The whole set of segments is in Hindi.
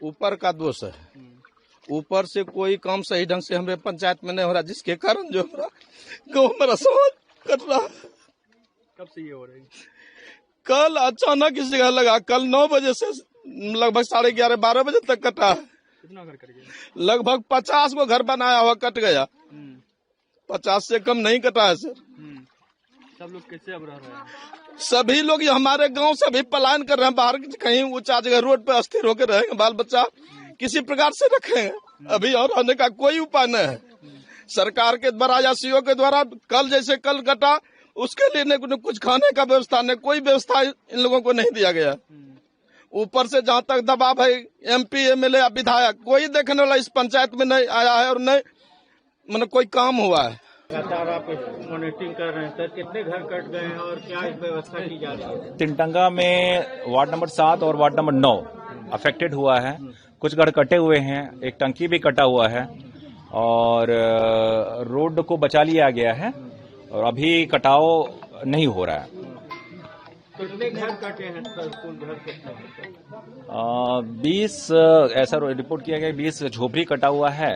ऊपर का दोष है, ऊपर से कोई काम सही ढंग से हमारे पंचायत में नहीं हो रहा, जिसके कारण जो हमारा गाँव मेरा समाज कट रहा। कब से ये हो रही? कल अचानक इस जगह लगा, कल 9 बजे से लगभग 11:30-12 बजे तक कटा है। कितना घर कट गया? लगभग 50 को घर बनाया हुआ कट गया। 50 से कम नहीं कटा है सर। सब लोग कैसे अब रह रहे हैं? सभी लोग हमारे गांव से अभी पलायन कर रहे हैं, बाहर कहीं ऊंचा जगह रोड पे अस्थिर होकर रहेंगे, बाल बच्चा किसी प्रकार से रखेंगे। अभी और रहने का कोई उपाय नहीं है सरकार के द्वारा या सीओ के द्वारा। कल जैसे कल कटा, उसके लिए न कुछ खाने का व्यवस्था, न कोई व्यवस्था इन लोगों को नहीं दिया गया। ऊपर से जहाँ तक दबाव है, MP MLA या विधायक कोई देखने वाला इस पंचायत में नहीं आया है और नहीं मतलब कोई काम हुआ है। लगातार आप मॉनिटरिंग कर रहे हैं सर, कितने घर कट गए हैं और क्या इस व्यवस्था की जा रही है? तिनटंगा में वार्ड नंबर 7 और वार्ड नंबर 9 अफेक्टेड हुआ है। कुछ घर कटे हुए हैं, एक टंकी भी कटा हुआ है और रोड को बचा लिया गया है और अभी कटाव नहीं हो रहा है। कितने घर कटे हैं सर? कुल घर कितने हैं? 20 ऐसा रिपोर्ट किया गया, 20 झोपड़ी कटा हुआ है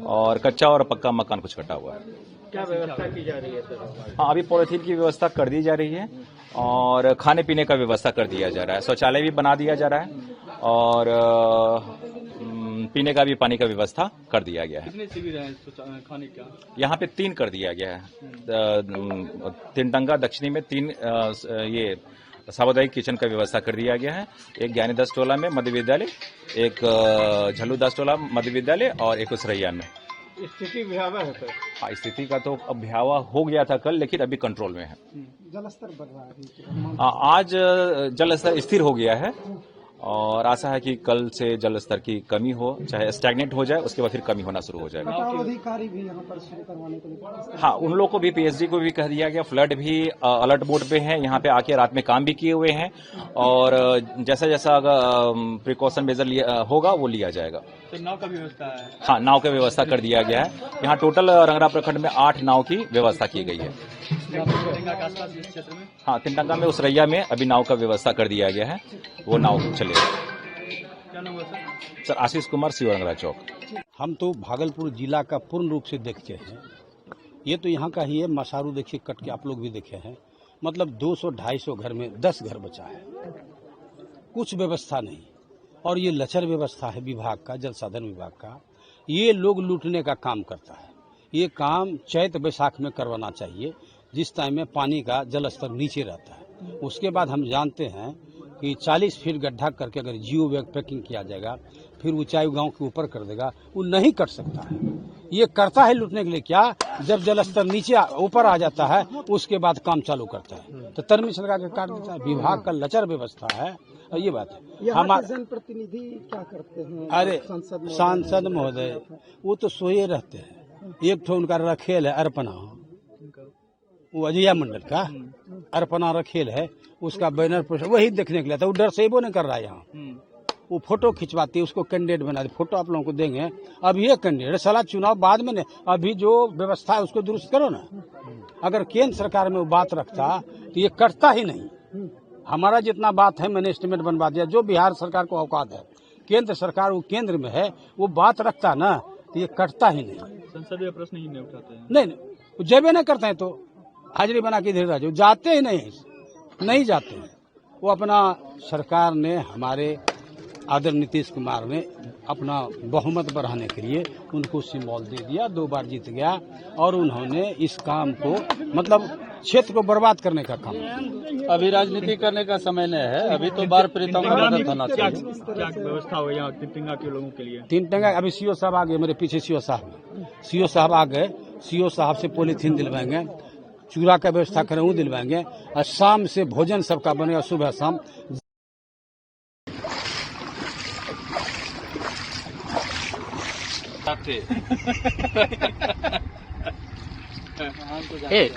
और कच्चा और पक्का मकान कुछ कटा हुआ है। क्या व्यवस्था की जा रही है सर? हाँ, अभी पॉलिथीन की व्यवस्था कर दी जा रही है और खाने पीने का व्यवस्था कर दिया जा रहा है, शौचालय भी बना दिया जा रहा है और पीने का भी पानी का व्यवस्था कर दिया गया है। कितने शिविर हैं खाने का? यहाँ पे 3 कर दिया गया है। तिनटंगा दक्षिणी में 3 ये सामुदायिक किचन का व्यवस्था कर दिया गया है। एक ज्ञानी दास टोला में मध्य विद्यालय, एक झल्लू दास टोला मध्य विद्यालय और एक उसरैया में। स्थिति भयावह है सर? हाँ, स्थिति का तो अब भयावह हो गया था कल, लेकिन अभी कंट्रोल में है। जलस्तर बढ़ रहा है? आज जलस्तर स्थिर हो गया है और आशा है कि कल से जल स्तर की कमी हो, चाहे स्टैग्नेट हो जाए, उसके बाद फिर कमी होना शुरू हो जाएगा। अधिकारी भी यहाँ पर शुरू करवाने के लिए? हाँ, उन लोगों को भी, PSG को भी कह दिया गया। फ्लड भी अलर्ट मोड पे है, यहाँ पे आके रात में काम भी किए हुए हैं और जैसा जैसा प्रिकॉशन मेजर होगा वो लिया जाएगा। तो नाव का व्यवस्था है? हाँ, नाव का व्यवस्था कर दिया गया है। यहाँ टोटल रंगरा प्रखंड में 8 नाव की व्यवस्था की गई है। हाँ, तिनटंगा में उसरैया में अभी नाव का व्यवस्था कर दिया गया है, वो नाव चलेगा। क्या नाम है sir? Sir Ashish Kumar, CO Rangra चौक। हम तो भागलपुर जिला का पूर्ण रूप से देखते हैं। ये तो यहाँ का ही है। मसारू देखिए कट के, आप लोग भी देखे हैं। मतलब 200-250 घर में 10 घर बचा है, कुछ व्यवस्था नहीं। और ये लचर व्यवस्था है विभाग का, जल साधन विभाग का। ये लोग लूटने का काम करता है। ये काम चैत बैसाख में करवाना चाहिए, जिस टाइम में पानी का जल स्तर नीचे रहता है। उसके बाद हम जानते हैं कि 40 फीट गड्ढा करके अगर जियो बैग पैकिंग किया जाएगा, फिर ऊंचाई गांव के ऊपर कर देगा, वो नहीं कर सकता है। ये करता है लूटने के लिए। क्या, जब जल स्तर नीचे ऊपर आ जाता है उसके बाद काम चालू करता है, तो तरमी लगा के काट देता है। विभाग का लचर व्यवस्था है और ये बात है। हमारे जनप्रतिनिधि क्या करते हैं? अरे सांसद महोदय वो तो सोए रहते हैं। एक ठो उनका रखेल है अर्पणा, वो अजया मंडल का अर्पणा रखेल है, उसका बैनर पोस्टर वही देखने के लिए था। वो डर से वो नहीं कर रहा है यहाँ। वो फोटो खिंचवाती है, उसको कैंडिडेट बना दे। फोटो आप लोगों को देंगे। अब ये कैंडिडेट साला चुनाव बाद में नहीं, अभी जो व्यवस्था है उसको दुरुस्त करो ना। अगर केंद्र सरकार में वो बात रखता तो ये करता ही नहीं। हमारा जितना बात है मैंने एस्टीमेट बनवा दिया। जो बिहार सरकार को औकात है, केंद्र सरकार वो केंद्र में है, वो बात रखता ना तो ये करता ही नहीं। संसदीय प्रश्न ही नहीं उठाते हैं? नहीं, जबे नहीं करते हैं तो हाजिरी बना के इधर राजो जाते ही नहीं जाते हैं। वो अपना सरकार ने, हमारे आदरणीय नीतीश कुमार ने अपना बहुमत बढ़ाने के लिए उनको सिंबल दे दिया, 2 बार जीत गया और उन्होंने इस काम को मतलब क्षेत्र को बर्बाद करने का काम। अभी राजनीति करने का समय नहीं है, अभी तो बार प्रीतम होना चाहिए। क्या व्यवस्था हो यहाँ तिनटंगा के लोगों के लिए? तिनटंगा अभी सीओ साहब आ गए, मेरे पीछे सीओ साहब आ गए। सीओ साहब से पॉलीथीन दिलवाएंगे, चूरा का व्यवस्था करें वो दिलवाएंगे और शाम से भोजन सबका बनेगा सुबह शाम। एक